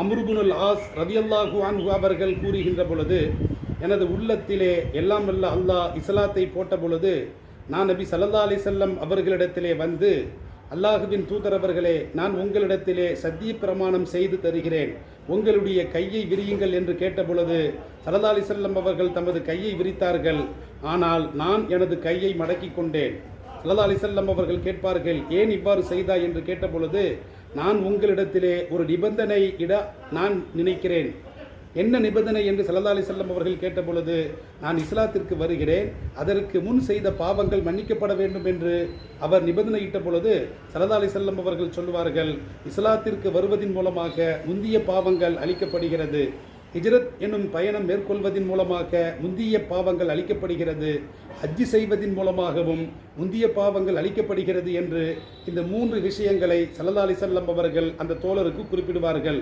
அம்ருபுனுல் as ரதியல்லாஹு அன்ஹு அவர்கள் கூறுகின்ற பொழுது, எனது உள்ளத்திலே எல்லாம் வல்ல அல்லாஹ் இஸ்லாத்தை போட்ட பொழுது நான் நபி ஸல்லல்லாஹு அலைஹி வஸல்லம் அவர்களிடத்திலே வந்து, அல்லாஹுவின் தூதரவர்களே, நான் உங்களிடத்திலே சத்திய பிரமாணம் செய்து தருகிறேன், உங்களுடைய கையை விரியுங்கள் என்று கேட்டபொழுது ஸல்லல்லாஹு அலைஹி வஸல்லம் அவர்கள் தமது கையை விரித்தார்கள். ஆனால் நான் எனது கையை மடக்கி கொண்டேன். ஸல்லல்லாஹு அலைஹி வஸல்லம் அவர்கள் கேட்பார்கள், ஏன் இவ்வாறு செய்தாய் என்று கேட்டபொழுது, நான் உங்களிடத்திலே ஒரு நிபந்தனை இட நான் நினைக்கிறேன். என்ன நிபந்தனை என்று ஸல்லல்லாஹு அலைஹி வஸல்லம் அவர்கள் கேட்டபொழுது, நான் இஸ்லாத்திற்கு வருகிறேன், அதற்கு முன் செய்த பாவங்கள் மன்னிக்கப்பட வேண்டும் என்று அவர் நிபந்தனையிட்ட பொழுது ஸல்லல்லாஹு அலைஹி வஸல்லம் அவர்கள் சொல்வார்கள், இஸ்லாத்திற்கு வருவதின் மூலமாக முந்திய பாவங்கள் அழிக்கப்படுகிறது, ஹிஜ்ரத் என்னும் பயணம் மேற்கொள்வதின் மூலமாக முந்திய பாவங்கள் அழிக்கப்படுகிறது, ஹஜ்ஜி செய்வதின் மூலமாகவும் முந்திய பாவங்கள் அழிக்கப்படுகிறது என்று இந்த 3 விஷயங்களை ஸல்லல்லாஹு அலைஹி வஸல்லம் அவர்கள் அந்த தோழருக்கு குறிப்பிடுவார்கள்.